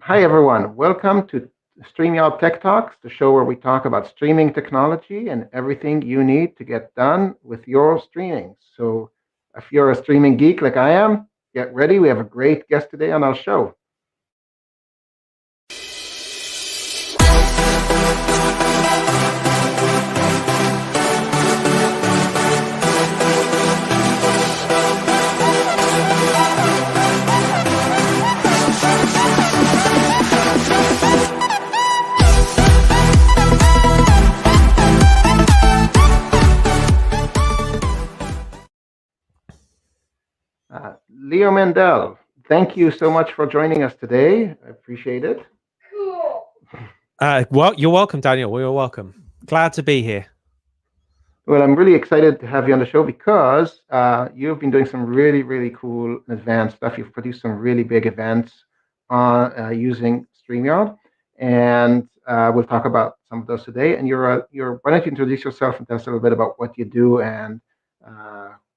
Hi, everyone. Welcome to StreamYard Tech Talks, the show where we talk about streaming technology and everything you need to get done with your streaming. So, if you're a streaming geek like I am, get ready. We have a great guest today on our show. Leo Mindel, thank you so much for joining us today. I appreciate it. Well, you're welcome, Daniel. You're welcome. Glad to be here. Well, I'm really excited to have you on the show because you've been doing some really, really cool and advanced stuff. You've produced some really big events using StreamYard, and we'll talk about some of those today. And why don't you introduce yourself and tell us a little bit about what you do and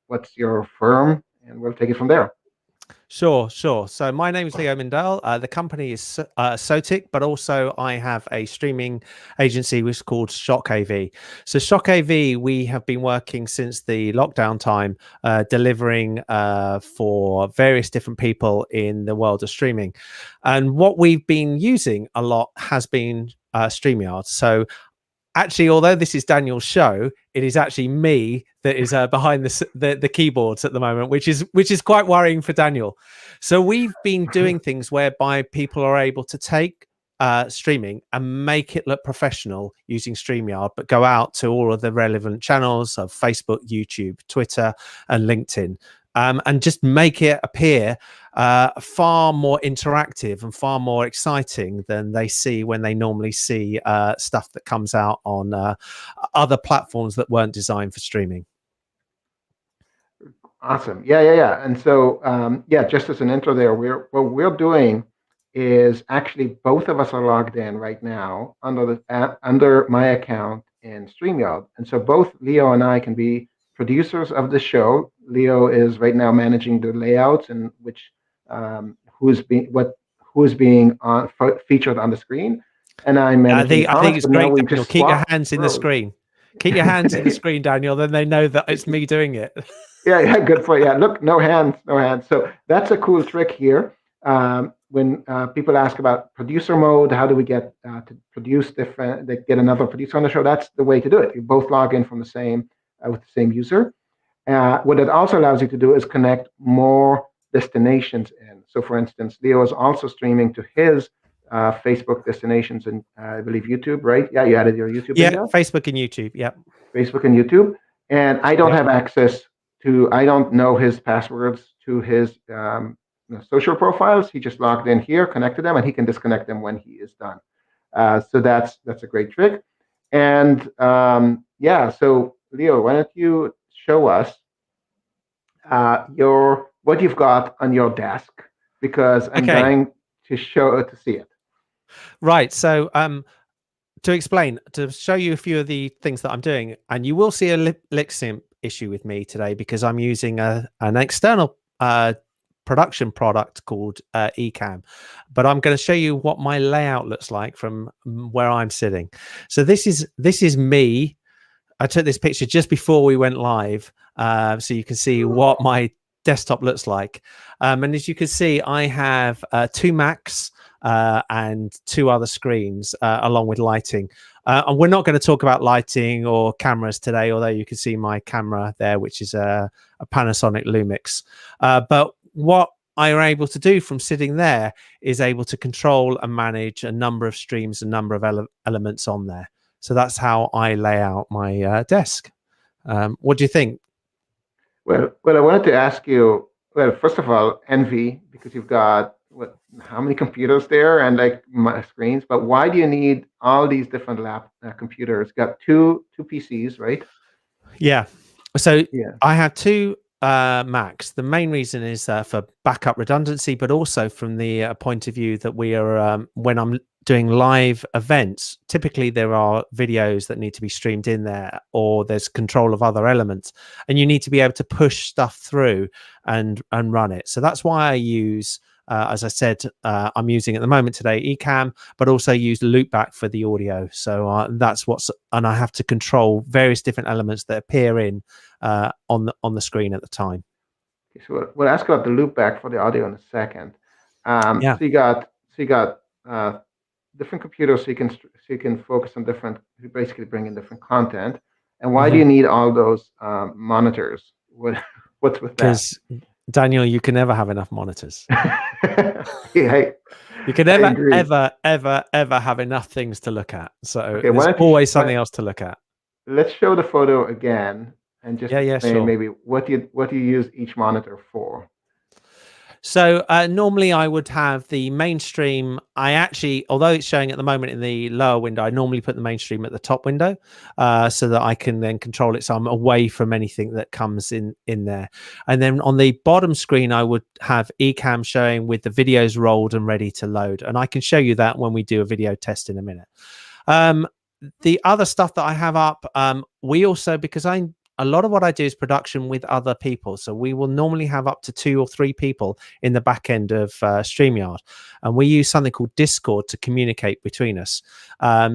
what's your firm, and we'll take it from there. Sure. So my name is Leo Mindel. The company is Sotic, but also I have a streaming agency which is called Shock AV. So Shock AV, we have been working since the lockdown time, delivering for various different people in the world of streaming. And what we've been using a lot has been StreamYard. So actually, although this is Daniel's show, it is actually me that is behind the keyboards at the moment, which is quite worrying for Daniel. So we've been doing things whereby people are able to take streaming and make it look professional using StreamYard, but go out to all of the relevant channels of Facebook, YouTube, Twitter, and LinkedIn. And just make it appear far more interactive and far more exciting than they see when they normally see stuff that comes out on other platforms that weren't designed for streaming. Awesome. Yeah. And so, just as an intro there, what we're doing is actually both of us are logged in right now under my account in StreamYard. And so both Leo and I can be producers of the show. Leo is right now managing the layouts and who's being featured on the screen, and I'm managing. I think it's great. Daniel, keep your hands in the screen. Keep your hands in the screen, Daniel. Then they know that it's me doing it. Yeah, good point. Yeah, look, no hands. So that's a cool trick here. When people ask about producer mode, how do we get to produce different? They get another producer on the show. That's the way to do it. You both log in from the same with the same user. What it also allows you to do is connect more destinations in. So, for instance, Leo is also streaming to his Facebook destinations and I believe YouTube, right? Yeah, you added your YouTube. Yeah, video? Facebook and YouTube. Yeah, Facebook and YouTube. And I don't have access to. I don't know his passwords to his social profiles. He just logged in here, connected them, and he can disconnect them when he is done. So that's a great trick. And so Leo, why don't you show us what you've got on your desk, because I'm dying to see it. Right. So to show you a few of the things that I'm doing, and you will see a lip sync issue with me today because I'm using an external production product called Ecamm, but I'm going to show you what my layout looks like from where I'm sitting. So this is me. I took this picture just before we went live, so you can see what my desktop looks like. And as you can see, I have 2 Macs and 2 other screens along with lighting. And we're not going to talk about lighting or cameras today, although you can see my camera there, which is a Panasonic Lumix. But what I'm able to do from sitting there is able to control and manage a number of streams, a number of elements on there. So that's how I lay out my desk. What do you think? Well, I wanted to ask you. Well, first of all, envy, because you've got how many computers there and my screens. But why do you need all these different computers? You got two PCs, right? Yeah. So I have 2 Macs. The main reason is for backup redundancy, but also from the point of view that we are when I'm doing live events, typically there are videos that need to be streamed in there, or there's control of other elements, and you need to be able to push stuff through and run it. So that's why I use As I said, I'm using at the moment today Ecamm, but also use loopback for the audio. So that's and I have to control various different elements that appear in on the screen at the time. Okay, so we'll ask about the loopback for the audio in a second. Yeah. So you got different computers, so you can focus on different. You basically bring in different content. And why do you need all those monitors? What's with that? Because Daniel, you can never have enough monitors. Yeah, you can never, ever have enough things to look at. So okay, there's always something else to look at. Let's show the photo again and just explain sure. maybe what you use each monitor for. So normally I would have the mainstream. I actually, although it's showing at the moment in the lower window, I normally put the mainstream at the top window so that I can then control it. So I'm away from anything that comes in there. And then on the bottom screen, I would have Ecamm showing with the videos rolled and ready to load. And I can show you that when we do a video test in a minute. The other stuff that I have up, we also, because a lot of what I do is production with other people. So we will normally have up to 2 or 3 people in the back end of StreamYard. And we use something called Discord to communicate between us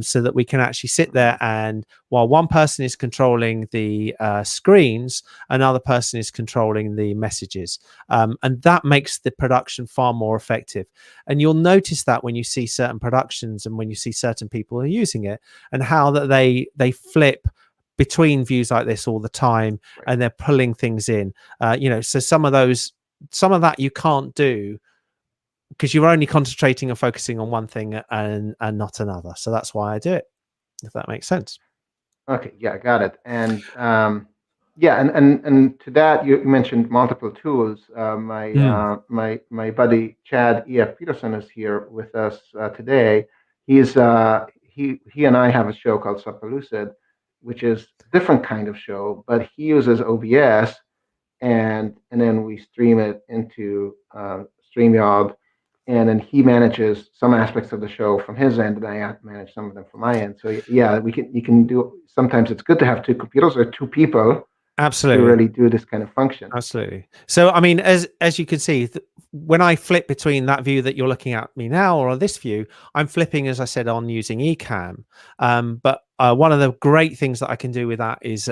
so that we can actually sit there and while one person is controlling the screens, another person is controlling the messages. And that makes the production far more effective. And you'll notice that when you see certain productions and when you see certain people are using it and how that they flip between views like this all the time, right, and they're pulling things in. So some of that you can't do because you're only concentrating and focusing on one thing and not another. So that's why I do it, if that makes sense. Okay, yeah, got it. And and to that you mentioned multiple tools. My buddy Chad E.F. Peterson is here with us today. He and I have a show called Superlucid, which is a different kind of show, but he uses OBS, and then we stream it into StreamYard, and then he manages some aspects of the show from his end, and I manage some of them from my end. So yeah, you can do. Sometimes it's good to have 2 computers or 2 people. Absolutely. To really do this kind of function. Absolutely. So, I mean, as you can see, when I flip between that view that you're looking at me now or this view, I'm flipping, as I said, on using Ecamm. But one of the great things that I can do with that is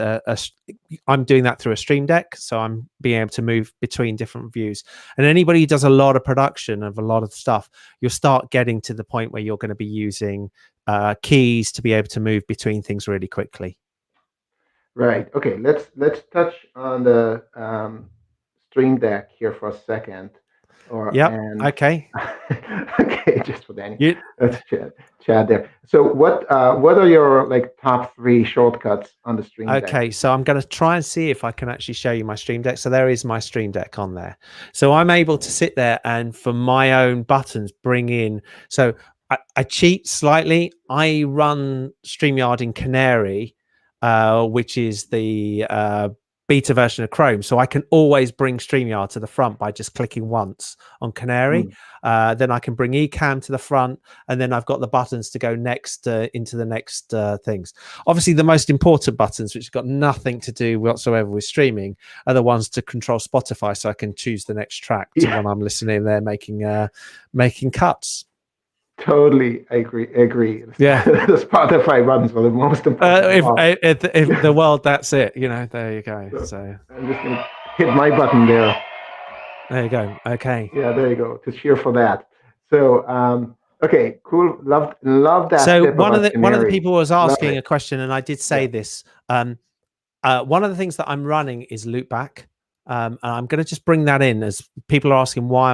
I'm doing that through a Stream Deck. So I'm being able to move between different views. And anybody who does a lot of production of a lot of stuff, you'll start getting to the point where you're going to be using keys to be able to move between things really quickly. Right. Okay. Let's touch on the Stream Deck here for a second. Okay. Okay. Just for Danny. That's Chad there. So what are your top 3 shortcuts on the Stream Deck? Okay. So I'm going to try and see if I can actually show you my Stream Deck. So there is my Stream Deck on there. So I'm able to sit there and for my own buttons bring in. So I cheat slightly. I run StreamYard in Canary. Which is the beta version of Chrome. So I can always bring StreamYard to the front by just clicking once on Canary. Then I can bring Ecamm to the front, and then I've got the buttons to go next into the next things. Obviously, the most important buttons, which have got nothing to do whatsoever with streaming, are the ones to control Spotify, so I can choose the next track to when I'm listening there, making cuts. Totally, I agree. Yeah, the Spotify buttons are the most important. If the world, that's it. There you go. So I'm just gonna hit my button there. There you go. Okay. Yeah, there you go. To cheer for that. So okay, cool. Love that. So one of the people was asking a question, and I did say this. One of the things that I'm running is loopback. And I'm going to just bring that in as people are asking why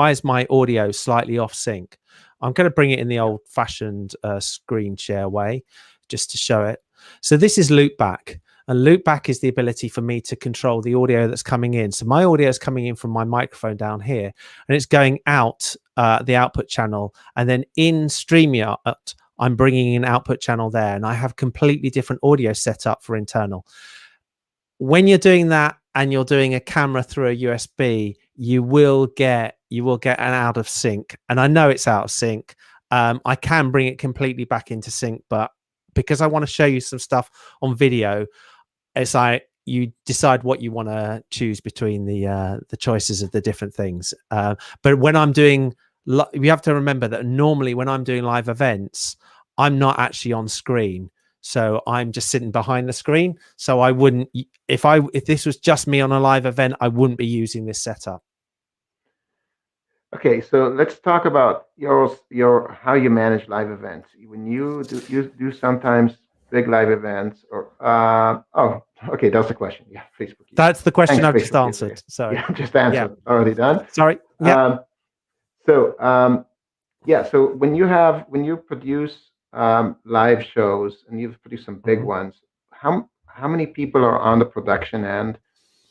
is my audio slightly off sync. I'm going to bring it in the old-fashioned screen share way just to show it. So this is loopback, and loopback is the ability for me to control the audio that's coming in. So my audio is coming in from my microphone down here, and it's going out the output channel, and then in StreamYard I'm bringing in output channel there, and I have completely different audio set up for internal. When you're doing that and you're doing a camera through a USB, you will get an out of sync. And I know it's out of sync. I can bring it completely back into sync, but because I want to show you some stuff on video, it's like you decide what you want to choose between the choices of the different things. But when I'm doing, you have to remember that normally when I'm doing live events, I'm not actually on screen. So I'm just sitting behind the screen. So I wouldn't, if this was just me on a live event, I wouldn't be using this setup. Okay, so let's talk about your how you manage live events. When you do sometimes big live events, or oh, okay, that's the question. Yeah, Facebook user. That's the question Thanks, I've just Facebook user. answered. So Yeah, just yeah, answered. Already done. sorry. Yeah. So yeah, so when you produce live shows and you've produced some big ones, how many people are on the production end?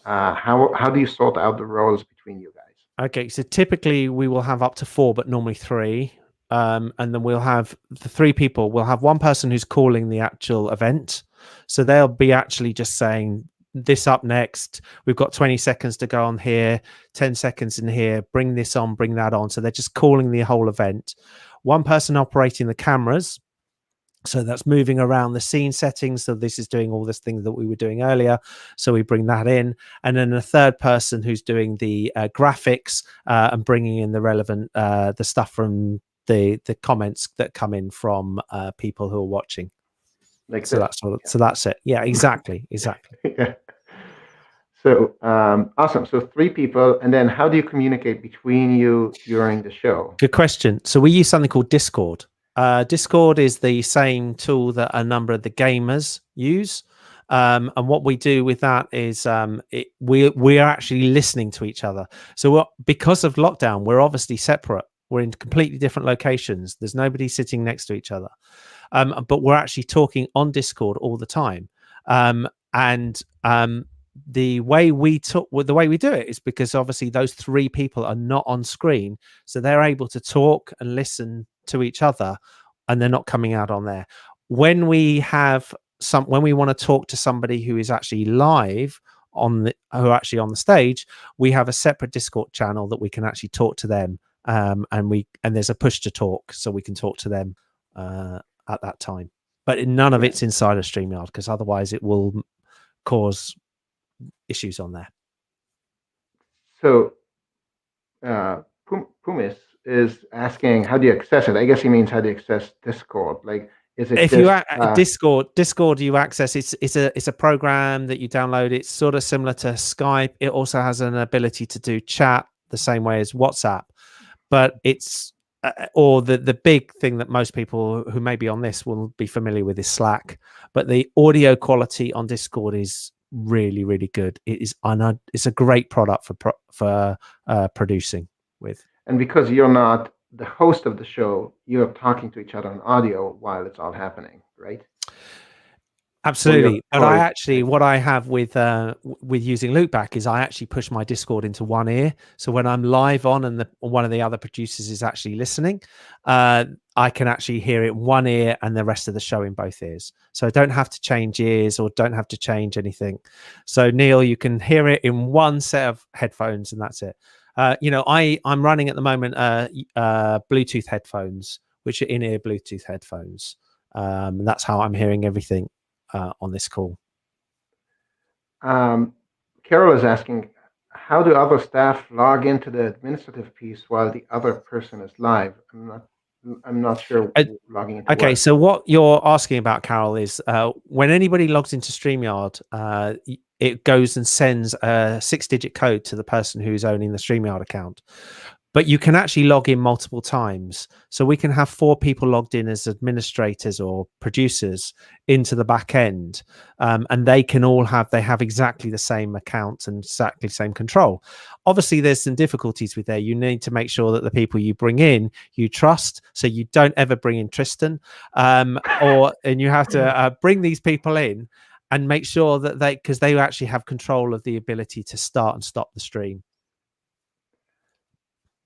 How do you sort out the roles between you guys? Okay, so typically we will have up to 4, but normally 3. And then we'll have the 3 people. We'll have one person who's calling the actual event. So they'll be actually just saying, this up next. We've got 20 seconds to go on here, 10 seconds in here, bring this on, bring that on. So they're just calling the whole event. One person operating the cameras. So that's moving around the scene settings. So this is doing all this thing that we were doing earlier. So we bring that in. And then a third person who's doing the graphics and bringing in the relevant, the stuff from the comments that come in from people who are watching. Like So this. so that's it. Yeah, exactly. Yeah. So awesome. So 3 people, and then how do you communicate between you during the show? Good question. So we use something called Discord. Discord is the same tool that a number of the gamers use. And what we do with that is we are actually listening to each other. So because of lockdown, we're obviously separate. We're in completely different locations. There's nobody sitting next to each other. But we're actually talking on Discord all the time. The way we do it is because obviously those 3 people are not on screen, so they're able to talk and listen to each other, and they're not coming out on there. When we want to talk to somebody who is actually live who are actually on the stage, we have a separate Discord channel that we can actually talk to them, and there's a push to talk, so we can talk to them at that time. But none of it's inside of StreamYard, because otherwise it will cause issues on there. So Pumis is asking, how do you access it? I guess he means how do you access Discord? Like, is it if you Discord you access, it's a program that you download. It's sort of similar to Skype. It also has an ability to do chat the same way as WhatsApp, but it's or the big thing that most people who may be on this will be familiar with is Slack. But the audio quality on Discord is really, really good. It's a great product for producing with. And because you're not the host of the show, you're talking to each other on audio while it's all happening, right? Absolutely. But what I have with using Loopback is I actually push my Discord into one ear. So when I'm live on and one of the other producers is actually listening, I can actually hear it in one ear and the rest of the show in both ears. So I don't have to change ears or don't have to change anything. So Neil, you can hear it in one set of headphones and that's it. I'm running at the moment Bluetooth headphones, which are in-ear Bluetooth headphones. And that's how I'm hearing everything on this call. Carol is asking, how do other staff log into the administrative piece while the other person is live? I'm not sure logging into. Okay, so what you're asking about, Carol, is when anybody logs into StreamYard, it goes and sends a 6-digit code to the person who's owning the StreamYard account. But you can actually log in multiple times. So we can have 4 people logged in as administrators or producers into the back end. And they have exactly the same accounts and exactly the same control. Obviously, there's some difficulties with there. You need to make sure that the people you bring in, you trust. So you don't ever bring in Tristan. And you have to bring these people in and make sure that because they actually have control of the ability to start and stop the stream.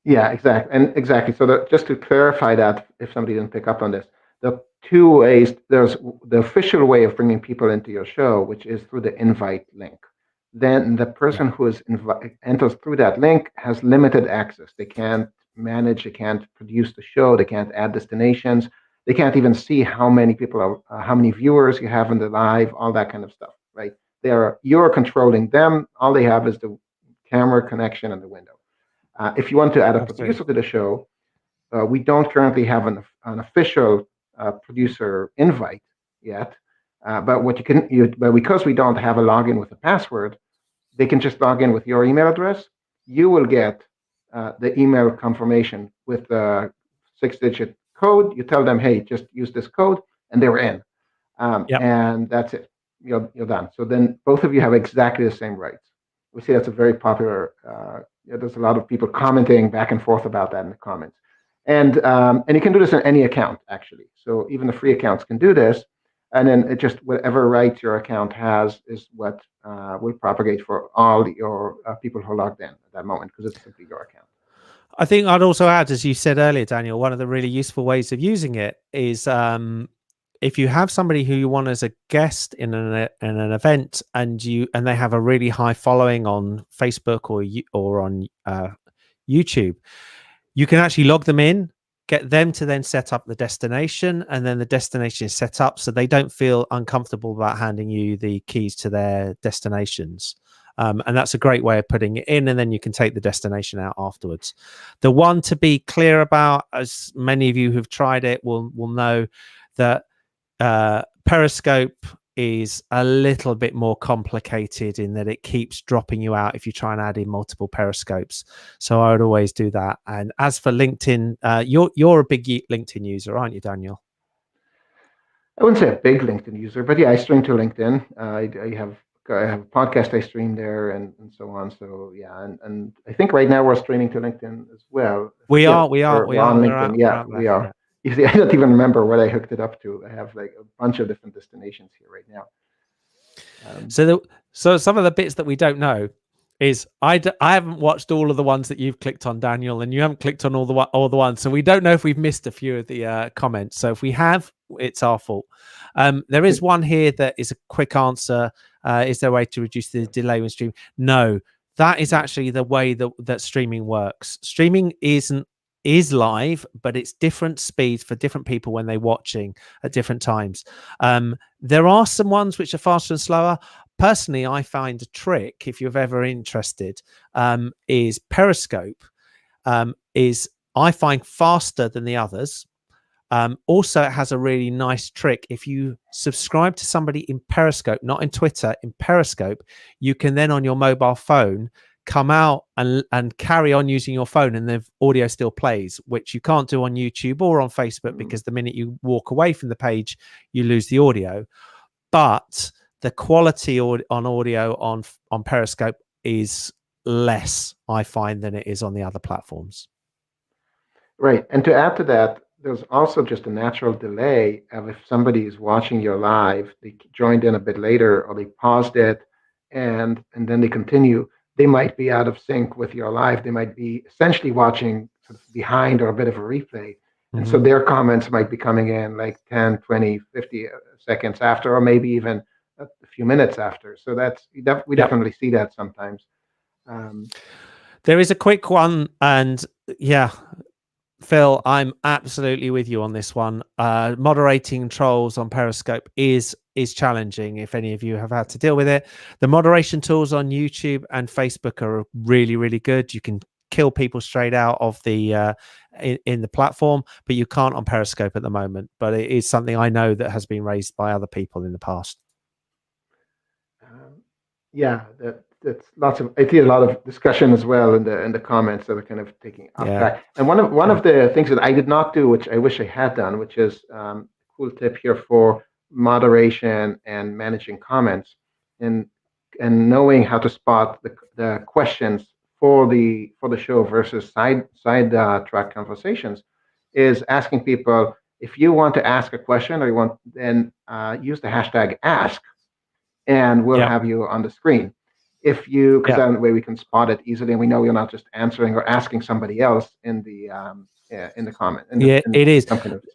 Yeah, exactly. So just to clarify that, if somebody didn't pick up on this, the 2 ways, there's the official way of bringing people into your show, which is through the invite link. Then the person who enters through that link has limited access. They can't manage, they can't produce the show, they can't add destinations, they can't even see how many people how many viewers you have in the live, all that kind of stuff, right? you're controlling them. All they have is the camera connection and the window. If you want to add a producer to the show, we don't currently have an official producer invite yet. But what you can, but because we don't have a login with a password, they can just log in with your email address. You will get the email confirmation with the 6-digit code. You tell them, hey, just use this code, and they're in. And that's it. You're done. So then both of you have exactly the same rights. We see that's a very popular. There's a lot of people commenting back and forth about that in the comments. And you can do this on any account, actually. So even the free accounts can do this. And then it just whatever rights your account has is what will propagate for all your people who are logged in at that moment, because it's simply your account. I think I'd also add, as you said earlier, Daniel, one of the really useful ways of using it is if you have somebody who you want as a guest in an event, and they have a really high following on Facebook or on YouTube, you can actually log them in, get them to then set up the destination, and then the destination is set up so they don't feel uncomfortable about handing you the keys to their destinations. And that's a great way of putting it in, and then you can take the destination out afterwards. The one to be clear about, as many of you who've tried it will know, that Periscope is a little bit more complicated in that it keeps dropping you out if you try and add in multiple Periscopes. So I would always do that. And as for LinkedIn, you're a big LinkedIn user, aren't you, Daniel? I wouldn't say a big LinkedIn user, but yeah, I stream to LinkedIn. I have a podcast I stream there, and so on. So yeah, and I think right now we're streaming to LinkedIn as well. We are on LinkedIn. We are. You see, I don't even remember what I hooked it up to. I have like a bunch of different destinations here right now. So some of the bits that we don't know is I haven't watched all of the ones that you've clicked on, Daniel, and you haven't clicked on all the ones. So we don't know if we've missed a few of the comments. So if we have, it's our fault. There is one here that is a quick answer. Is there a way to reduce the delay when streaming? No, that is actually the way that streaming works. Streaming is live, but it's different speeds for different people when they're watching at different times. There are some ones which are faster and slower. Personally, I find a trick, if you're ever interested, is Periscope is, I find, faster than the others. Also, it has a really nice trick. If you subscribe to somebody in Periscope, not in Twitter, in Periscope, you can then on your mobile phone come out and carry on using your phone, and the audio still plays, which you can't do on YouTube or on Facebook, because the minute you walk away from the page, you lose the audio. But the quality on audio on Periscope is less, I find, than it is on the other platforms. Right. And to add to that, there's also just a natural delay of if somebody is watching your live, they joined in a bit later, or they paused it and then they continue, they might be out of sync with your live. They might be essentially watching sort of behind, or a bit of a replay. And so their comments might be coming in like 10, 20, 50 seconds after, or maybe even a few minutes after. So we definitely see that sometimes. There is a quick one, and yeah, Phil, I'm absolutely with you on this one. Moderating trolls on Periscope is challenging, if any of you have had to deal with it. The moderation tools on YouTube and Facebook are really, really good. You can kill people straight out of the in the platform, but you can't on Periscope at the moment. But it is something I know that has been raised by other people in the past. Yeah, that's lots of. I see a lot of discussion as well in the comments that are kind of taking off track. And one of the things that I did not do, which I wish I had done, which is a cool tip here for moderation and managing comments, and knowing how to spot the questions for the show versus side track conversations, is asking people, if you want to ask a question, or you want, then use the hashtag ask, and we'll have you on the screen. If you, because that way we can spot it easily, and we know you're not just answering or asking somebody else in the comment. It is.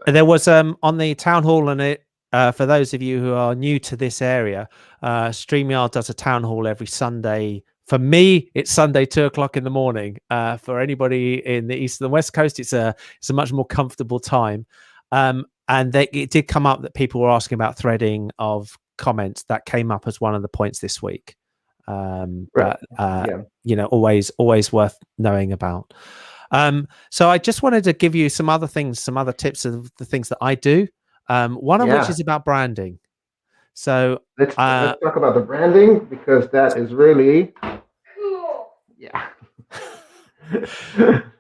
There was on the town hall, and it for those of you who are new to this area, StreamYard does a town hall every Sunday. For me, it's Sunday 2:00 in the morning. For anybody in the east and the west coast, it's a much more comfortable time. And it did come up that people were asking about threading of comments that came up as one of the points this week. Right. But Yeah. you know, always worth knowing about. So I just wanted to give you some other things, some other tips of the things that I do. One of which Yeah. is about branding. So Let's talk about the branding, because that is really, yeah.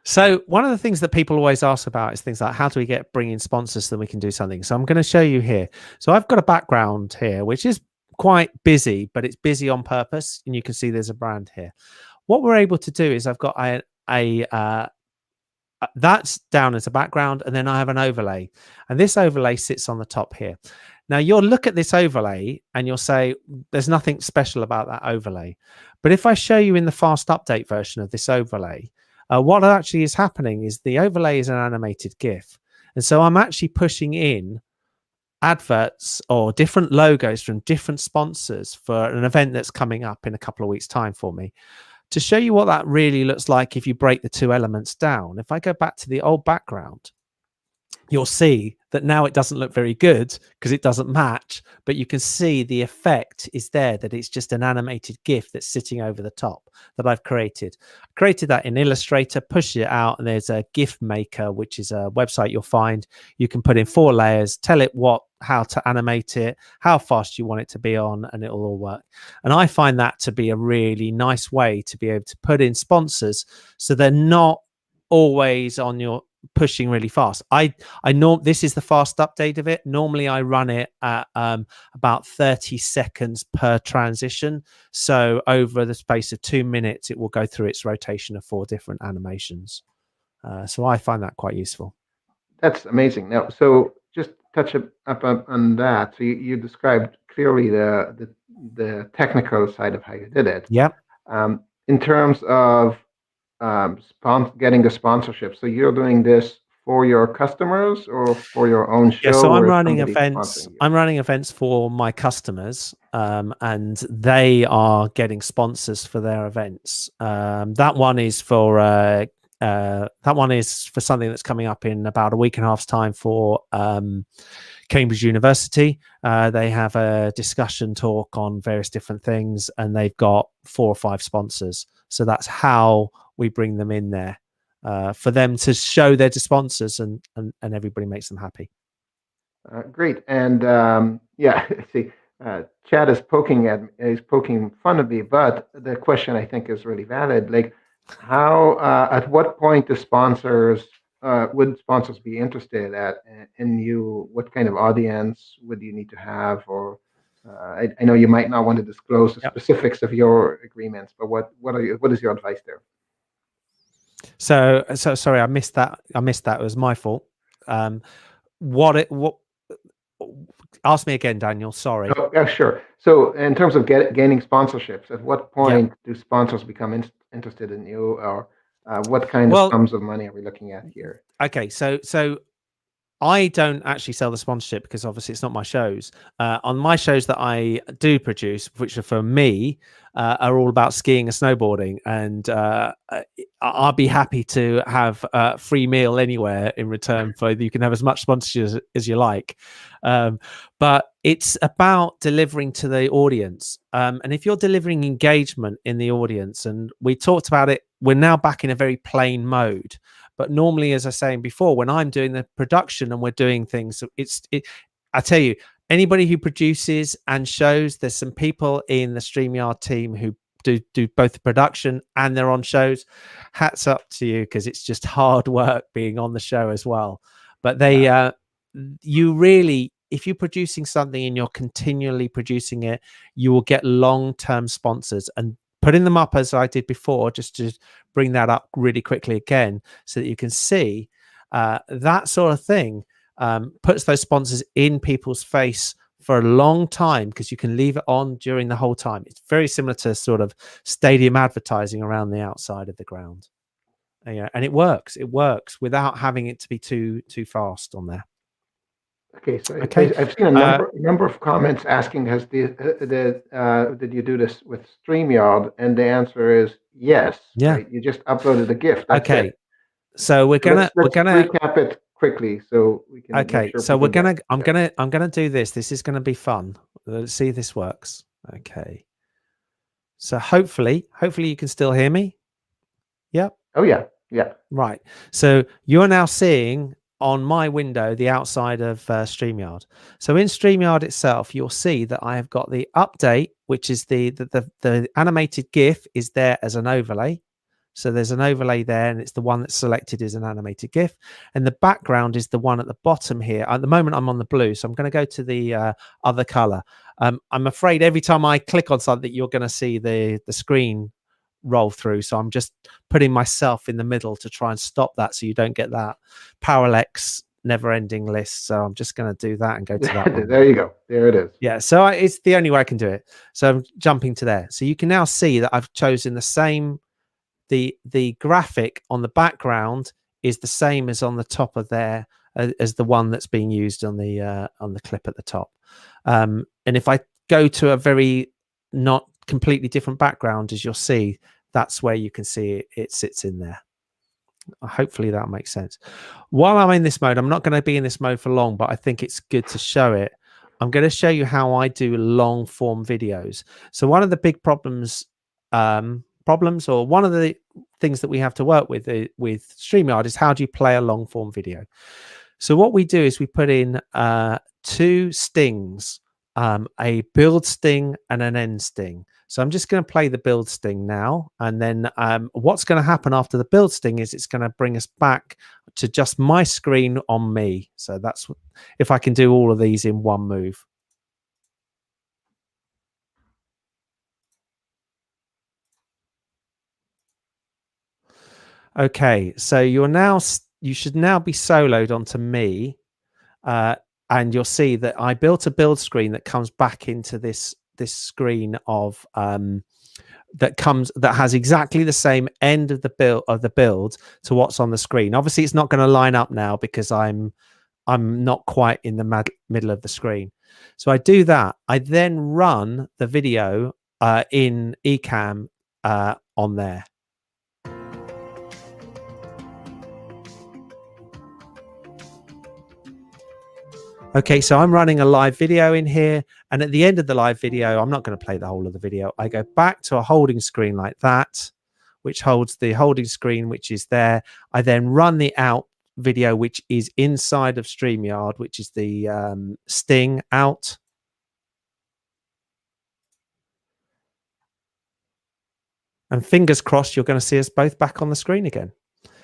So one of the things that people always ask about is things like, how do we bring in sponsors so that we can do something? So I'm going to show you here. So I've got a background here, which is quite busy, but it's busy on purpose. And you can see there's a brand here. What we're able to do is I've got that's down as a background, and then I have an overlay, and this overlay sits on the top here. Now you'll look at this overlay and you'll say there's nothing special about that overlay, but if I show you in the fast update version of this overlay, what actually is happening is the overlay is an animated GIF, and so I'm actually pushing in adverts or different logos from different sponsors for an event that's coming up in a couple of weeks' time for me, to show you what that really looks like if you break the two elements down. If I go back to the old background, you'll see that now it doesn't look very good because it doesn't match, but you can see the effect is there, that it's just an animated GIF that's sitting over the top that I've created. I created that in Illustrator, push it out, and there's a GIF maker, which is a website you'll find. You can put in 4 layers, tell it how to animate it, how fast you want it to be on, and it'll all work. And I find that to be a really nice way to be able to put in sponsors so they're not always on your pushing really fast. I know this is the fast update of it. Normally I run it at about 30 seconds per transition, so over the space of 2 minutes it will go through its rotation of 4 different animations. So I find that quite useful. That's amazing. Now, so just touch up on that. So you described clearly the technical side of how you did it. Yeah. In terms of getting the sponsorship, so you're doing this for your customers or for your own show? Yeah, so I'm or running events. I'm running events for my customers, and they are getting sponsors for their events. That one is for something that's coming up in about a week and a half's time for Cambridge University. They have a discussion talk on various different things, and they've got 4 or 5 sponsors. So that's how we bring them in there, for them to show their sponsors, and everybody makes them happy. Great. And yeah, see, Chad is poking fun of me, but the question I think is really valid. Like, how, at what point would sponsors be interested in you? What kind of audience would you need to have? Or I know you might not want to disclose the specifics of your agreements, but what is your advice there? So sorry, I missed that. It was my fault. Ask me again, Daniel. Sorry. Oh, yeah, sure. So in terms of gaining sponsorships, at what point do sponsors become interested in you, or what kind of sums of money are we looking at here? Okay, so I don't actually sell the sponsorship because obviously it's not my shows. On my shows that I do produce, which are for me, are all about skiing and snowboarding, and I'll be happy to have a free meal anywhere in return for you can have as much sponsorship as you like. But it's about delivering to the audience. And if you're delivering engagement in the audience, and we talked about it, we're now back in a very plain mode. But normally, as I was saying before, when I'm doing the production and we're doing things, I tell you, anybody who produces and shows, there's some people in the StreamYard team who do both the production and they're on shows. Hats up to you, because it's just hard work being on the show as well. But you really, if you're producing something and you're continually producing it, you will get long-term sponsors. And putting them up as I did before, just to bring that up really quickly again, so that you can see that sort of thing puts those sponsors in people's face for a long time, because you can leave it on during the whole time. It's very similar to sort of stadium advertising around the outside of the ground. Yeah, and it works. It works without having it to be too fast on there. Okay, so I've seen a number of comments asking, did you do this with StreamYard? And the answer is yes. Yeah, right? You just uploaded the GIF. That's okay. it. So we're gonna recap it quickly so we can. Okay, so I'm gonna do this. This is gonna be fun. Let's see if this works. Okay. So hopefully you can still hear me. Yep. Oh yeah, yeah. Right. So you're now seeing on my window the outside of StreamYard. So in StreamYard itself, you'll see that I have got the update, which is the animated GIF is there as an overlay. So there's an overlay there, and it's the one that's selected as an animated GIF. And the background is the one at the bottom here. At the moment, I'm on the blue, so I'm going to go to the other color. I'm afraid every time I click on something, you're going to see the screen roll through. So I'm just putting myself in the middle to try and stop that, so you don't get that parallax never-ending list. So I'm just going to do that and go to that one. There you go. There it is. Yeah, so it's the only way I can do it. So I'm jumping to there. So you can now see that I've chosen the same. The graphic on the background is the same as on the top of there as the one that's being used on the clip at the top. And if I go to a very not completely different background, as you'll see, that's where you can see it sits in there. Hopefully that makes sense. While I'm in this mode, I'm not going to be in this mode for long, but I think it's good to show it. I'm going to show you how I do long form videos. So one of the big problems, or one of the things that we have to work with StreamYard is how do you play a long form video. So what we do is we put in 2 stings, a build sting and an end sting. So I'm just going to play the build sting now, and then what's going to happen after the build sting is it's going to bring us back to just my screen on me. So that's if I can do all of these in one move. Okay, so you should now be soloed onto me, and you'll see that I built a build screen that comes back into this screen of that has exactly the same end of the build to what's on the screen. Obviously, it's not going to line up now because I'm not quite in the middle of the screen. So I do that. I then run the video in Ecamm on there. Okay, so I'm running a live video in here, and at the end of the live video, I'm not going to play the whole of the video. I go back to a holding screen like that, which holds the holding screen, which is there. I then run the out video, which is inside of StreamYard, which is the sting out. And fingers crossed, you're going to see us both back on the screen again.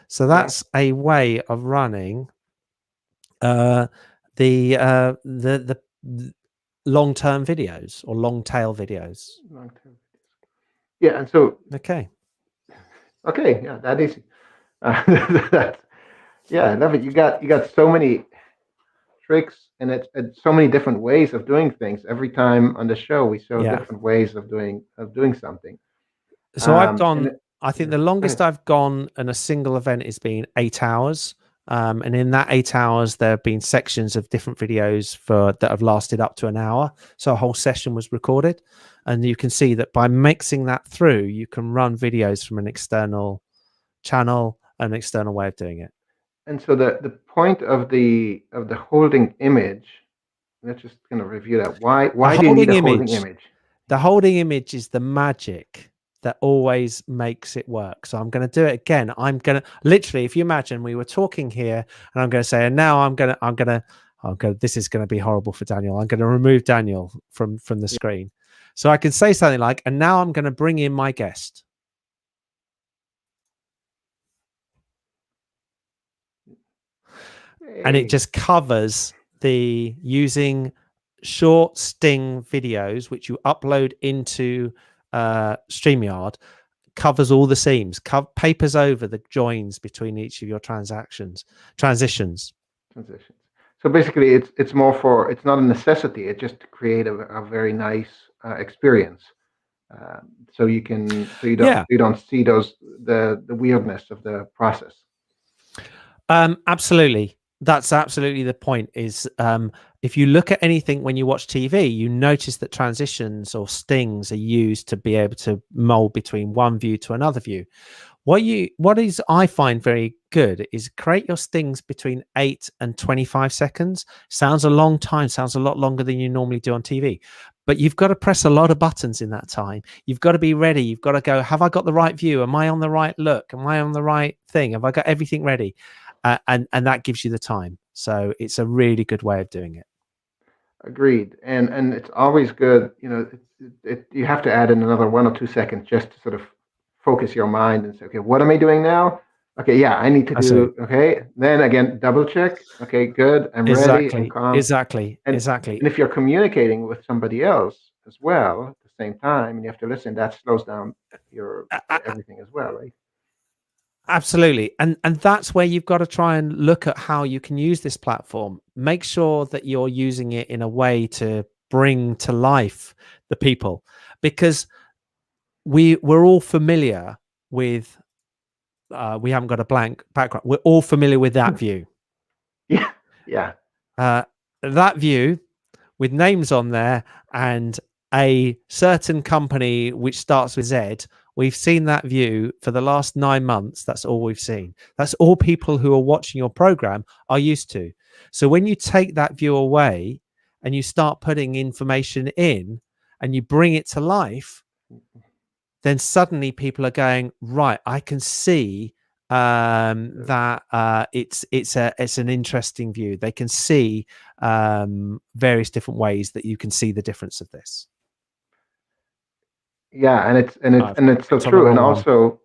So that's a way of running the long-term videos or long-tail videos. Yeah, and so okay, yeah, that easy. Yeah, I love it. You got so many tricks, and it's so many different ways of doing things. Every time on the show, we show different ways of doing something. So I've gone. I think the longest I've gone in a single event has been 8 hours. And in that 8 hours, there have been sections of different videos that have lasted up to an hour. So a whole session was recorded. And you can see that by mixing that through, you can run videos from an external channel, an external way of doing it. And so the point of the holding image, let's just kind of review that. Why do you need a holding image? The holding image is the magic that always makes it work. So I'm going to do it again. I'm going to literally, if you imagine we were talking here, and I'm going to say, and now I'm going to, this is going to be horrible for Daniel. I'm going to remove Daniel from the screen. So I can say something like, and now I'm going to bring in my guest. And it just covers the using short sting videos, which you upload into StreamYard, covers all the seams, papers over the joins between each of your transitions. So basically, it's more it's not a necessity. It's just to create a very nice experience. So you don't see the weirdness of the process. Absolutely. That's absolutely the point is if you look at anything when you watch TV, you notice that transitions or stings are used to be able to mold between one view to another view. What I find very good is create your stings between 8 and 25 seconds. Sounds a long time, sounds a lot longer than you normally do on TV. but you've got to press a lot of buttons in that time. You've got to be ready. You've got to go, have I got the right view? Am I on the right look? Am I on the right thing? Have I got everything ready? And that gives you the time. So it's a really good way of doing it. Agreed. And it's always good, you have to add in another 1 or 2 seconds just to sort of focus your mind and say, okay, what am I doing now? Okay, yeah, I need to do, okay. Then again, double check. Okay, good. I'm ready. I'm calm. Exactly. And if you're communicating with somebody else as well at the same time, and you have to listen, that slows down your everything as well, right? Absolutely. And that's where you've got to try and look at how you can use this platform. Make sure that you're using it in a way to bring to life the people, because we're all familiar with we haven't got a blank background. We're all familiar with that view. Yeah. Yeah. That view with names on there and a certain company which starts with Z. We've seen that view for the last 9 months. That's all we've seen. That's all people who are watching your program are used to. So when you take that view away and you start putting information in and you bring it to life, then suddenly people are going, right, I can see that it's an interesting view. They can see various different ways that you can see the difference of this. Yeah, and it's so true, and also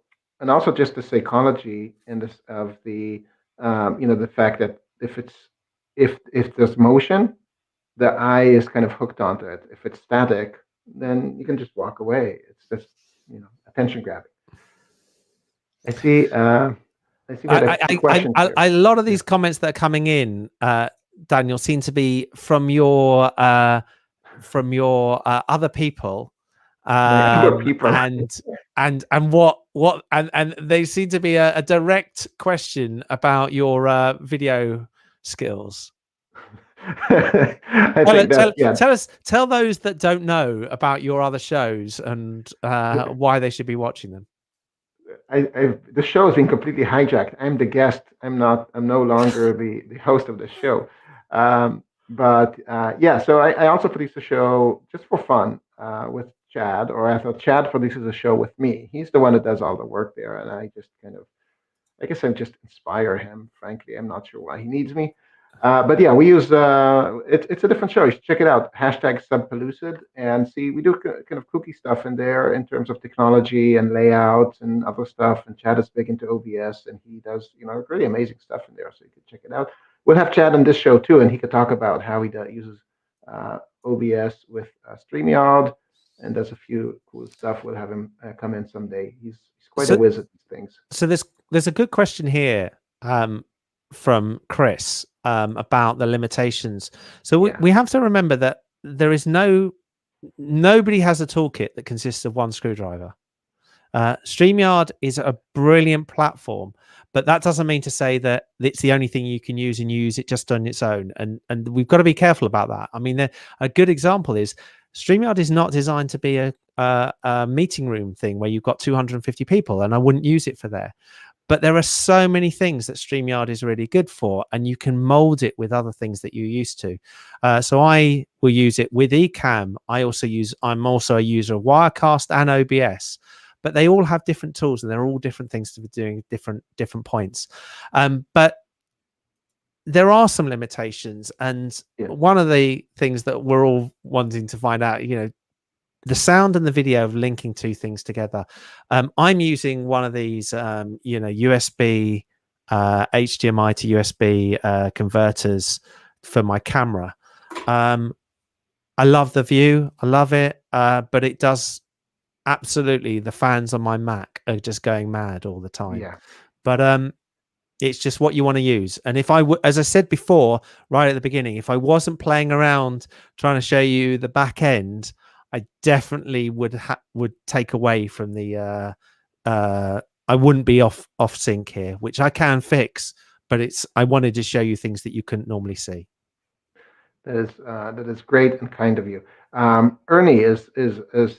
just the psychology in this of the the fact that if there's motion, the eye is kind of hooked onto it. If it's static, then you can just walk away. It's just attention grabbing. I see. I see. We had a few questions here. A lot of these comments that are coming in, Daniel, seem to be from your other people. And they seem to be a direct question about your video skills. Tell those that don't know about your other shows and why they should be watching them. The show has been completely hijacked. I'm the guest. I'm no longer the host of the show. But so I also produce a show just for fun with Chad, or I thought Chad produces a show with me. He's the one that does all the work there, and I just I guess I just inspire him. Frankly, I'm not sure why he needs me. But yeah, we use it's a different show. You should check it out. #SubPellucid, and see, we do kind of kooky stuff in there in terms of technology and layout and other stuff. And Chad is big into OBS, and he does really amazing stuff in there. So you can check it out. We'll have Chad on this show too, and he could talk about how he uses OBS with StreamYard and does a few cool stuff. We'll have him come in someday. He's quite a whiz at these things. So there's a good question here from Chris about the limitations. So we have to remember that there is nobody has a toolkit that consists of one screwdriver. StreamYard is a brilliant platform, but that doesn't mean to say that it's the only thing you can use and use it just on its own. And we've got to be careful about that. I mean, a good example is StreamYard is not designed to be a meeting room thing where you've got 250 people, and I wouldn't use it for there. But there are so many things that StreamYard is really good for, and you can mold it with other things that you're used to. So I will use it with Ecamm. I'm also a user of Wirecast and OBS, but they all have different tools and they're all different things to be doing different points. But there are some limitations, and one of the things that we're all wanting to find out, the sound and the video of linking two things together. I'm using one of these, USB, HDMI to USB converters for my camera. I love the view. I love it. But it does absolutely. The fans on my Mac are just going mad all the time. Yeah. But it's just what you want to use. And if as I said before, right at the beginning, if I wasn't playing around trying to show you the back end, I definitely would take away from the I wouldn't be off sync here, which I can fix, but I wanted to show you things that you couldn't normally see. That is great and kind of you. Ernie is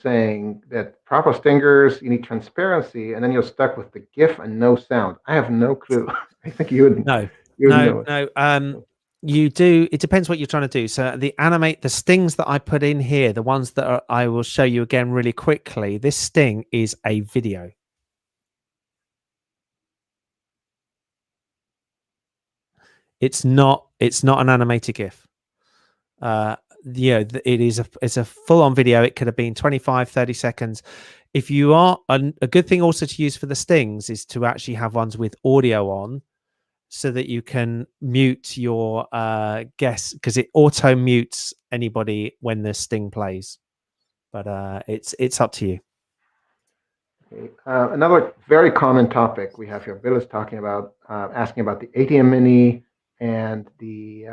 saying that proper stingers, you need transparency, and then you're stuck with the GIF and no sound. I have no clue. I think you would. No. you do, it depends what you're trying to do. So the stings that I put in here, the ones that are, I will show you again really quickly. This sting is a video. It's not an animated GIF. It's a full-on video. It could have been 25, 30 seconds. If you are a good thing also to use for the stings is to actually have ones with audio on, so that you can mute your guests, because it auto mutes anybody when the sting plays. But it's up to you. Okay. Another very common topic we have here, Bill is talking about, asking about the ATEM Mini and the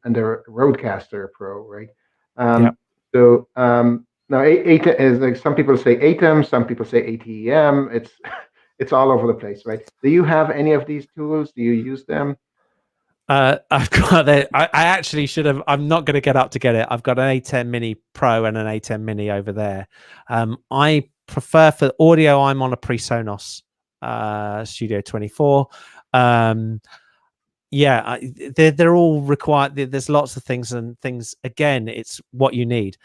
Rodecaster Pro, right? Yep. So now ATEM is like, some people say ATEM, some people say ATEM. It's all over the place, right? Do you have any of these tools? Do you use them? I've got it. I actually should have. I'm not going to get up to get it. I've got an A10 Mini Pro and an A10 Mini over there. I prefer for audio. I'm on a PreSonus Studio 24. Yeah, they're all required. There's lots of things and things. Again, it's what you need.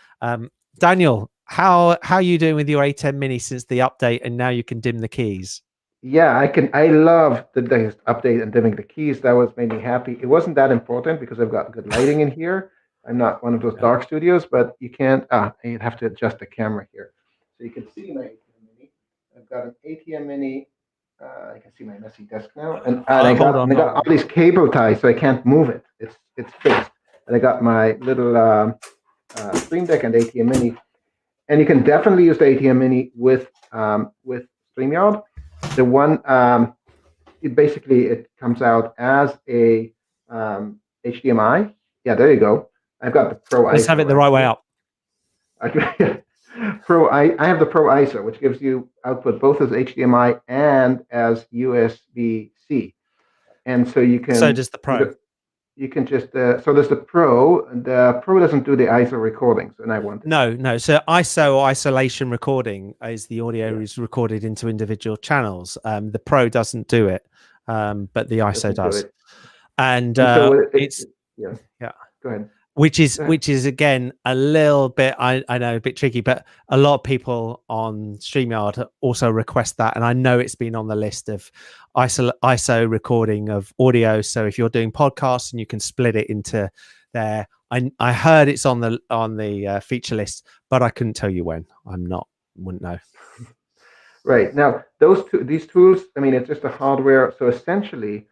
Daniel, how are you doing with your A10 Mini since the update, and now you can dim the keys? Yeah, I love the latest update and dimming the keys. That was made me happy. It wasn't that important because I've got good lighting in here. I'm not one of those Yeah. dark studios, but you can't. You'd have to adjust the camera here, so you can see my ATM Mini. I've got an ATM Mini. You can see my messy desk now, and I Hold got on. all these cable ties, so I can't move it. It's fixed, and I got my little Stream Deck and ATM Mini, and you can definitely use the ATM Mini with StreamYard. The one it comes out as a HDMI. Yeah, there you go. I've got the Pro ISO. Let's have it the right way up. I have the Pro ISO, which gives you output both as HDMI and as USB-C, and so you can. So does the Pro. You can just so there's the Pro. The Pro doesn't do the ISO recordings, and I want it. No. So ISO isolation recording is the audio is recorded into individual channels. The Pro doesn't do it, but the ISO does. And so it's yeah. Go ahead. Which is again a little bit, I know, a bit tricky, but a lot of people on StreamYard also request that, and I know it's been on the list of ISO recording of audio. So if you're doing podcasts and you can split it into there, I heard it's on the feature list, but I couldn't tell you when. Wouldn't know. Right now, these tools, I mean, it's just a hardware. So essentially,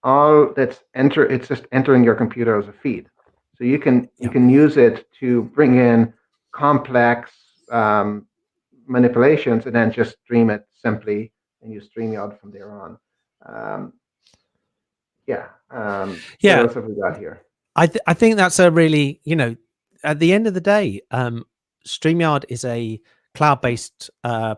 it's just entering your computer as a feed. So you can use it to bring in complex manipulations and then just stream it simply and use StreamYard from there on. What else have we got here? I think that's a really, at the end of the day, StreamYard is a cloud-based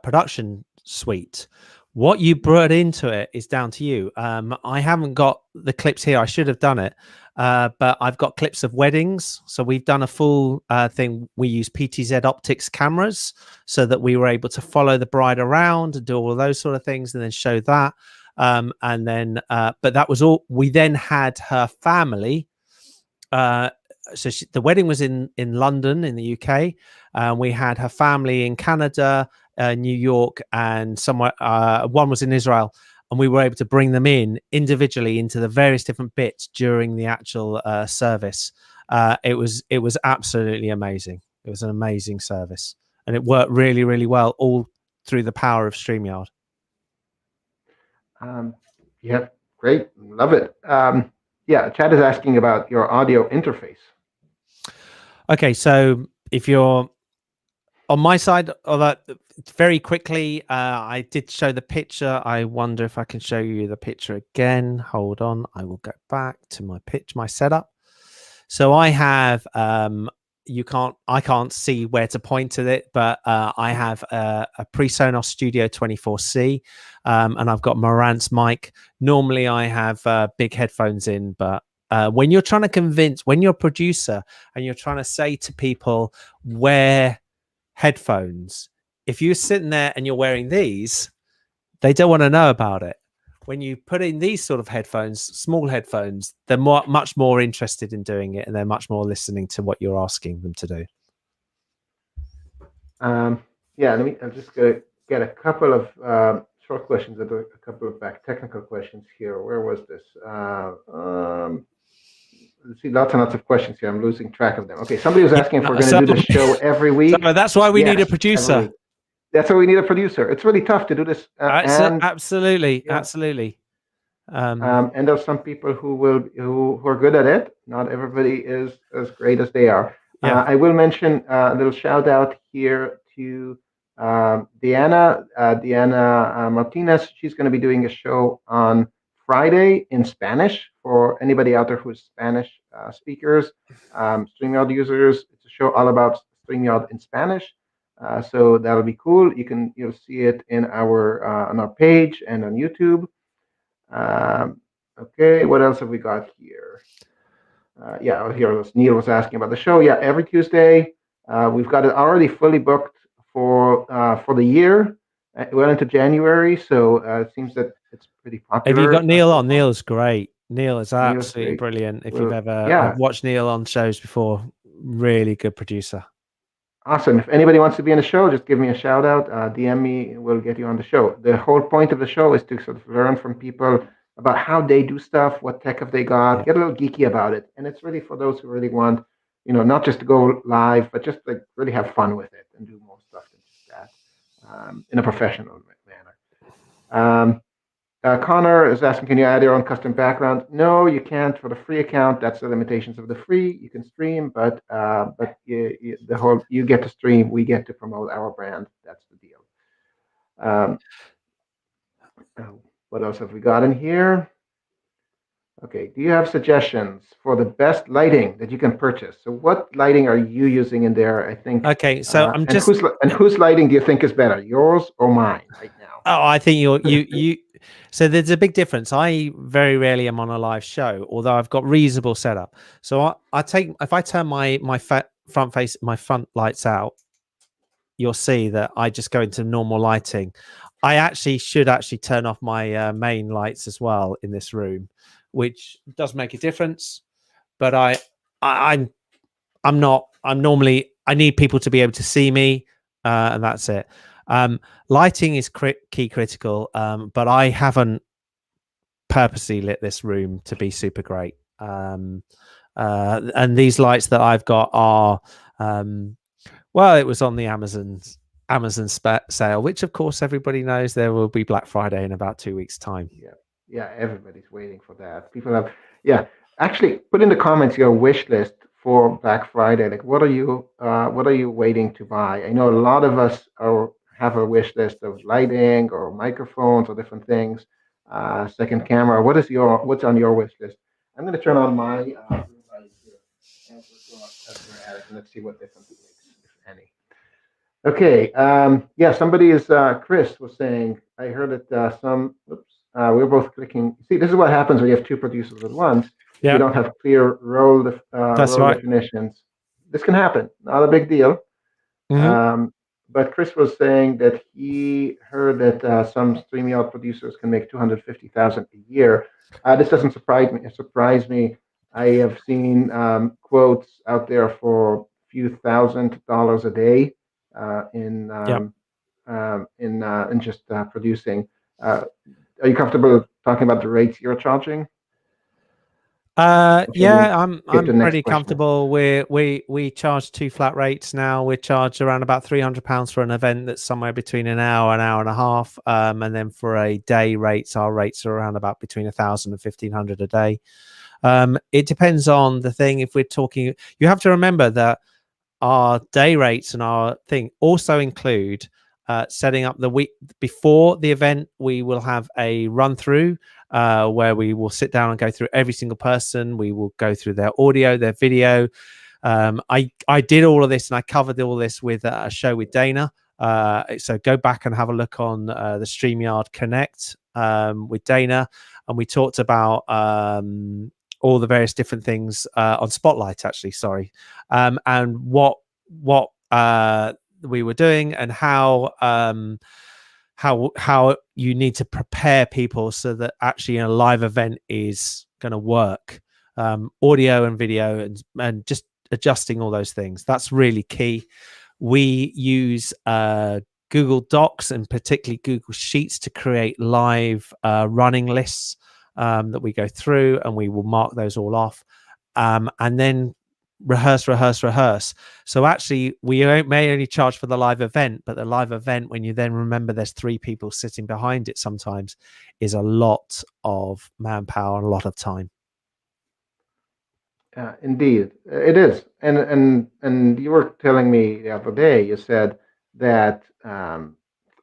production suite. What you brought into it is down to you. I haven't got the clips here. I should have done it. But I've got clips of weddings. So we've done a full thing. We use PTZ optics cameras so that we were able to follow the bride around and do all of those sort of things and then show that. But that was all. We then had her family. The wedding was in London in the UK. We had her family in Canada, New York, and somewhere. One was in Israel. And we were able to bring them in individually into the various different bits during the actual service. It was absolutely amazing. It was an amazing service, and it worked really, really well, all through the power of StreamYard. Yeah, great, love it. Chad is asking about your audio interface. Okay, so if you're on my side of that, very quickly, I did show the picture. I wonder if I can show you the picture again. Hold on, I will go back to my setup. So I have I can't see where to point to it, but I have a PreSonus Studio 24C, and I've got Marantz mic. Normally I have big headphones in, but when you're trying to when you're a producer and you're trying to say to people wear headphones, if you're sitting there and you're wearing these, they don't want to know about it. when you put in these sort of headphones, small headphones, they're much more interested in doing it, and they're much more listening to what you're asking them to do. Yeah, I'm just going to get a couple of short questions, a couple of technical questions here. Where was this? Let's see, lots and lots of questions here. I'm losing track of them. Okay, somebody was asking if we're going to do the show every week. So that's why we need a producer. That's why we need a producer. It's really tough to do this. Absolutely. And there's some people who are good at it. Not everybody is as great as they are. Yeah. I will mention a little shout out here to Diana Martinez. She's going to be doing a show on Friday in Spanish for anybody out there who's Spanish speakers, StreamYard users. It's a show all about StreamYard in Spanish. So that'll be cool. You'll see it in on our page and on YouTube. Okay, what else have we got here? Yeah, here Neil was asking about the show. Yeah, every Tuesday. We've got it already fully booked for the year. Well into January, so it seems that it's pretty popular. Have you got Neil on? Neil's great. Neil is absolutely brilliant. If you've ever I've watched Neil on shows before, really good producer. Awesome. If anybody wants to be in the show, just give me a shout out. DM me, we'll get you on the show. The whole point of the show is to sort of learn from people about how they do stuff, what tech have they got, get a little geeky about it. And it's really for those who really want, not just to go live, but just like really have fun with it and do more stuff than just that in a professional manner. Connor is asking, can you add your own custom background? No, you can't for the free account. That's the limitations of the free. You can stream, but you get to stream. We get to promote our brand. That's the deal. What else have we got in here? Okay, do you have suggestions for the best lighting that you can purchase? So what lighting are you using in there? I think. Okay, so whose lighting do you think is better, yours or mine right now? Oh, I think you. So there's a big difference. I very rarely am on a live show, although I've got reasonable setup. So if I turn my front lights out, you'll see that I just go into normal lighting. I should turn off my main lights as well in this room, which does make a difference. But I'm normally, I need people to be able to see me, and that's it. Lighting is key critical, but I haven't purposely lit this room to be super great. And these lights that I've got are, well, it was on the Amazon sale, which of course everybody knows there will be Black Friday in about 2 weeks' time. Yeah, everybody's waiting for that. People have, actually put in the comments your wish list for Black Friday. Like, what are you waiting to buy? I know a lot of us have a wish list of lighting or microphones or different things. Second camera. What's on your wish list? I'm going to turn on my room light here, and we're at it. Let's see what difference it makes, if any. Okay. Somebody is Chris was saying. I heard that we're both clicking. See, this is what happens when you have two producers at once. Yeah. You don't have clear role definitions. This can happen. Not a big deal. Mm-hmm. But Chris was saying that he heard that some StreamYard producers can make $250,000 a year. This doesn't surprise me. It surprised me. I have seen quotes out there for a few $1,000s a day in just producing. Are you comfortable talking about the rates you're charging? I'm pretty comfortable. We charge 2 flat rates now. We charge around about £300 for an event that's somewhere between an hour and a half, and then for a day rates, our rates are around about between 1,000 and 1,500 a day. It depends on the thing. If we're talking, you have to remember that our day rates and our thing also include setting up the week before the event. We will have a run through where we will sit down and go through every single person. We will go through their audio, their video. I did all of this and I covered all this with a show with Dana. So go back and have a look on the StreamYard Connect with Dana. And we talked about all the various different things on Spotlight, actually, sorry. And what we were doing and how how you need to prepare people so that actually a live event is going to work, audio and video, and just adjusting all those things. That's really key. We use Google Docs and particularly Google Sheets to create live running lists that we go through, and we will mark those all off, and then rehearse. So actually we may only charge for the live event, but the live event, when you then remember there's 3 people sitting behind it, sometimes is a lot of manpower and a lot of time. Indeed, it is. And you were telling me the other day, you said that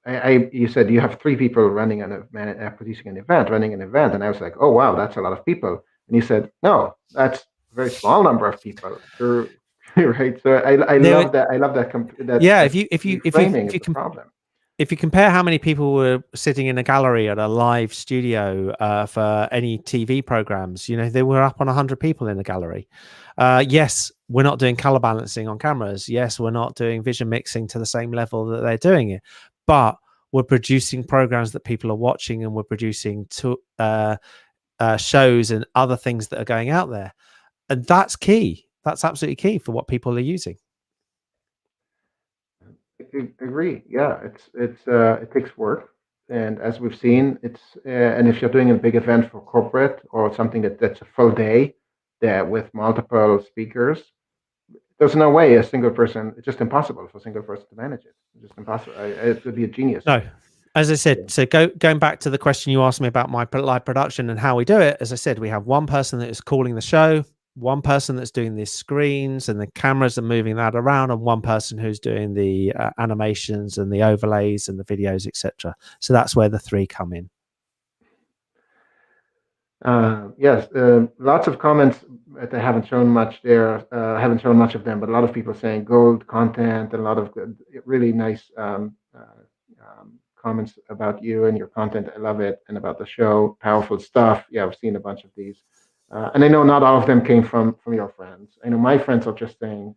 you said you have 3 people running producing an event, running an event, and I was like, oh wow, that's a lot of people. And you said, no, that's a very small number of people. You're right. So I love that. I love that. Yeah, if you problem. If you compare how many people were sitting in a gallery at a live studio for any TV programs, you know, they were up on 100 people in the gallery. Yes, we're not doing color balancing on cameras. Yes, we're not doing vision mixing to the same level that they're doing it, but we're producing programs that people are watching, and we're producing shows and other things that are going out there. And that's key. That's absolutely key for what people are using. I agree. Yeah, it takes work, and as we've seen, and if you're doing a big event for corporate or something that's a full day, with multiple speakers, there's no way a single person. It's just impossible for a single person to manage it. It's just impossible. It would be a genius. No, as I said, so going back to the question you asked me about my live production and how we do it. As I said, we have one person that is calling the show, one person that's doing the screens and the cameras and moving that around, and one person who's doing the animations and the overlays and the videos, etc. So that's where the 3 come in. Yes, lots of comments that I haven't shown much there. I haven't shown much of them, but a lot of people saying gold content and a lot of really nice comments about you and your content. I love it, and about the show. Powerful stuff. Yeah, I've seen a bunch of these. And I know not all of them came from your friends. I know my friends are just saying,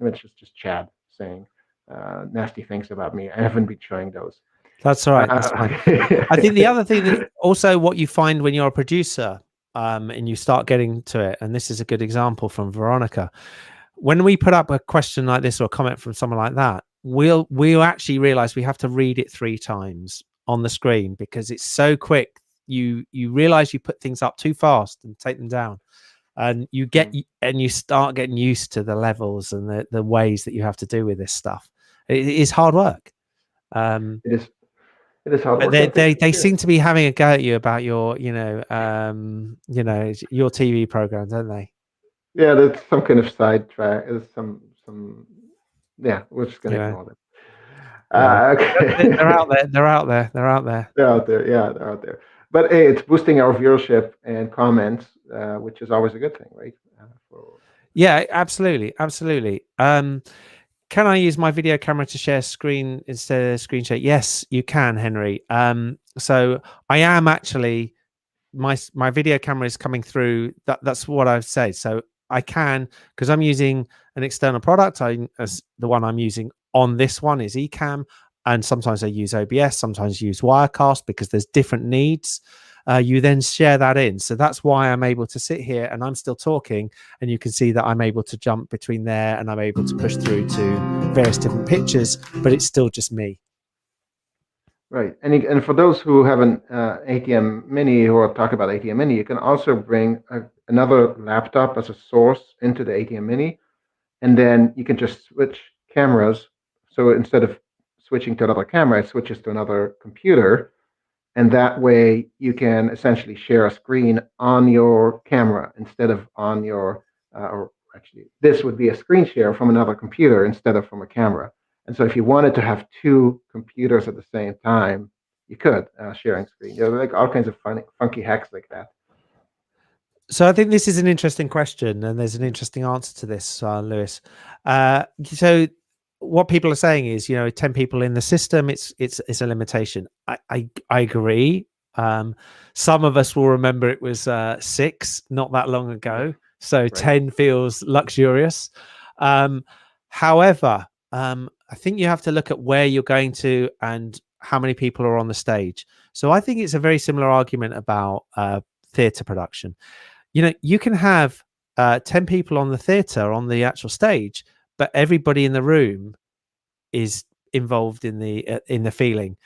it's just Chad saying nasty things about me. I haven't been showing those. That's all right. That's fine. I think the other thing that also what you find when you're a producer and you start getting to it, and this is a good example from Veronica, when we put up a question like this or a comment from someone like that, we'll actually realize we have to read it 3 times on the screen because it's so quick. You realize you put things up too fast and take them down, and you start getting used to the levels and the ways that you have to do with this stuff. It is hard work. It is hard work. They seem to be having a go at you about your your TV program, don't they? Yeah, that's some kind of sidetrack. It's some yeah, we're just gonna ignore them. Okay. They're out there. They're out there. They're out there. They're out there. Yeah, they're out there. But hey, it's boosting our viewership and comments, which is always a good thing, right? Yeah, absolutely, absolutely. Can I use my video camera to share screen instead of screen share? Yes, you can, Henry. So I am actually my video camera is coming through. That's what I've said. So I can, because I'm using an external product. As the one I'm using on this one is Ecamm, and sometimes I use OBS, sometimes use Wirecast because there's different needs. You then share that in. So that's why I'm able to sit here and I'm still talking, and you can see that I'm able to jump between there and I'm able to push through to various different pictures, but it's still just me. Right. And for those who have an ATEM Mini, who are talking about ATEM Mini, you can also bring another laptop as a source into the ATEM Mini, and then you can just switch cameras. So instead of switching to another camera, it switches to another computer. And that way you can essentially share a screen on your camera instead of on your, or actually this would be a screen share from another computer instead of from a camera. And so if you wanted to have 2 computers at the same time, you could, sharing screen. There are like all kinds of funky hacks like that. So I think this is an interesting question, and there's an interesting answer to this, Lewis. So what people are saying is, 10 people in the system, it's a limitation. I agree. Some of us will remember it was 6 not that long ago, so right. 10 feels luxurious. However, I think you have to look at where you're going to and how many people are on the stage. So I think it's a very similar argument about theatre production. You can have 10 people on the theatre on the actual stage, but everybody in the room is involved in the feeling.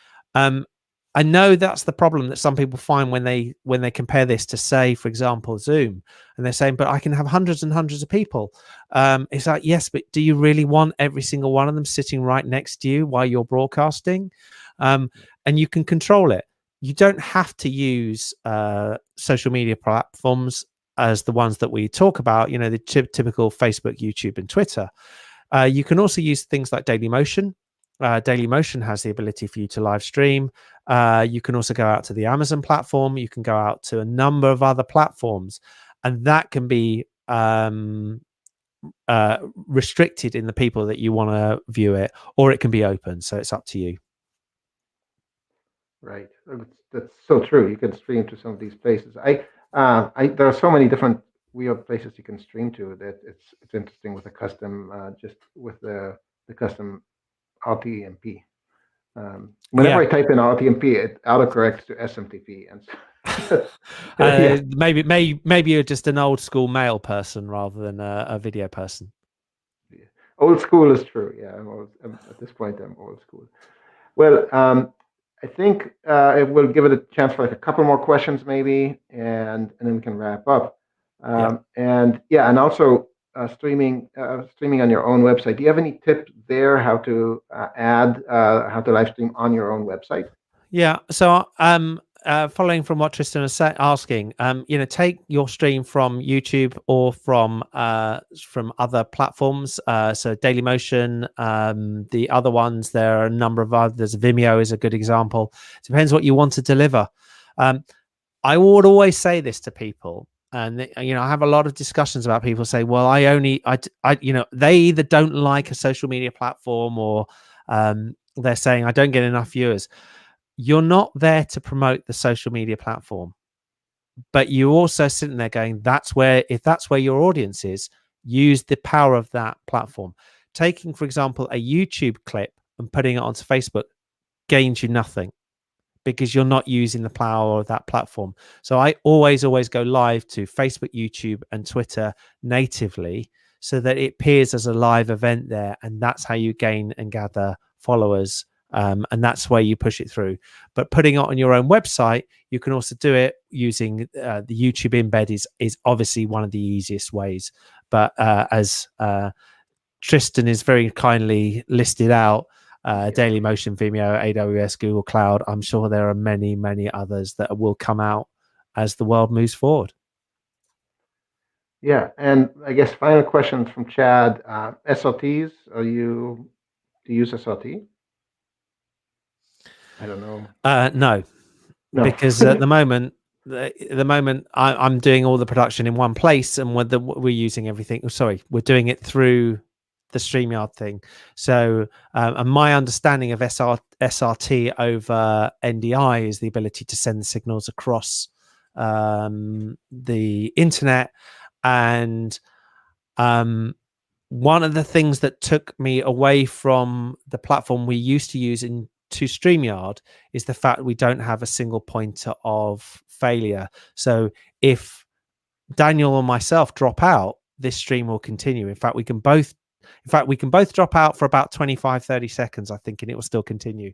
I know that's the problem that some people find when they compare this to, say, for example, Zoom, and they're saying, but I can have hundreds and hundreds of people. It's like, yes, but do you really want every single one of them sitting right next to you while you're broadcasting? And you can control it. You don't have to use social media platforms as the ones that we talk about, the typical Facebook, YouTube, and Twitter. You can also use things like Dailymotion. Dailymotion has the ability for you to live stream. You can also go out to the Amazon platform. You can go out to a number of other platforms, and that can be restricted in the people that you want to view it, or it can be open. So it's up to you. Right. That's so true. You can stream to some of these places. There are so many different weird places you can stream to that it's interesting with the custom, just with the custom RTMP. Whenever I type in RTMP, it autocorrects to SMTP, and maybe you're just an old school mail person rather than a video person. Yeah. Old school is true. Yeah, at this point, I'm old school. Well, I think we'll give it a chance for like a couple more questions, maybe, and then we can wrap up. And also streaming on your own website. Do you have any tips there how to how to live stream on your own website? Yeah. So following from what Tristan was asking, take your stream from YouTube or from other platforms. So Dailymotion, the other ones, there are a number of others. Vimeo is a good example. It depends what you want to deliver. I would always say this to people, and I have a lot of discussions about people say, well, they either don't like a social media platform, or they're saying I don't get enough viewers. You're not there to promote the social media platform, but you're also sitting there going, if that's where your audience is, use the power of that platform. Taking, for example, a YouTube clip and putting it onto Facebook gains you nothing, because you're not using the power of that platform. So I always go live to Facebook, YouTube, and Twitter natively, so that it appears as a live event there, and that's how you gain and gather followers. And that's where you push it through. But putting it on your own website, you can also do it using the YouTube embed is obviously one of the easiest ways. But as Tristan is very kindly listed out, Dailymotion, Vimeo, AWS, Google Cloud, I'm sure there are many, many others that will come out as the world moves forward. Yeah, and I guess final question from Chad. SLTs, do you use SLT? I don't know. No, because at the moment, I'm doing all the production in one place, and we're using everything. Sorry, we're doing it through the StreamYard thing. So, and my understanding of SRT over NDI is the ability to send the signals across the internet. And one of the things that took me away from the platform we used to use to StreamYard is the fact we don't have a single pointer of failure. So if Daniel or myself drop out, this stream will continue. In fact, we can both drop out for about 25-30 seconds, I think, and it will still continue.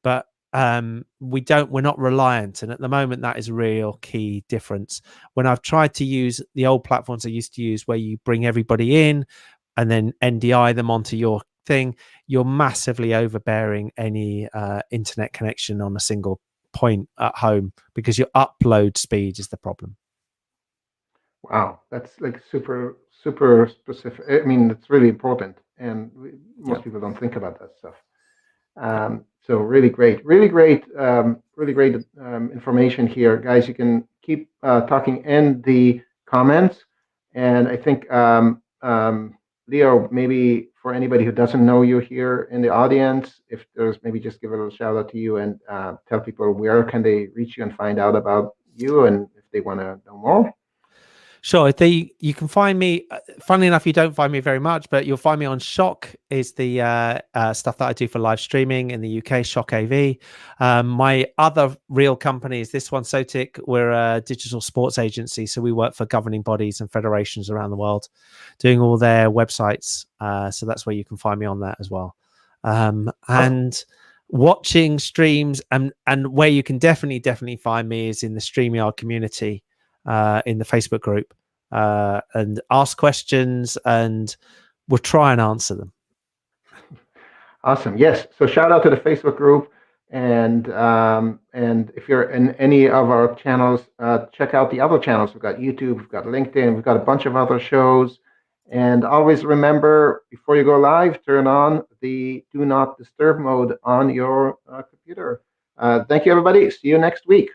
But we're not reliant, and at the moment that is a real key difference. When I've tried to use the old platforms I used to use, where you bring everybody in and then NDI them onto your thing, you're massively overbearing any internet connection on a single point at home, because your upload speed is the problem. Wow, that's like super specific. I mean, it's really important, and most people don't think about that stuff. So really great information here, guys. You can keep talking in the comments, and I think Leo, maybe for anybody who doesn't know you here in the audience, if there's maybe just give a little shout out to you and tell people where can they reach you and find out about you, and if they want to know more. Sure. You can find me. Funnily enough, you don't find me very much, but you'll find me on Shock. Is the stuff that I do for live streaming in the UK. Shock AV. My other real company is this one, Sotic. We're a digital sports agency, so we work for governing bodies and federations around the world, doing all their websites. So that's where you can find me on that as well. And watching streams and where you can definitely find me is in the StreamYard community. In the Facebook group, and ask questions, and we'll try and answer them. Awesome. Yes. So shout out to the Facebook group, and if you're in any of our channels, check out the other channels. We've got YouTube, we've got LinkedIn, we've got a bunch of other shows. And always remember, before you go live, turn on the Do Not Disturb mode on your computer. Thank you, everybody. See you next week.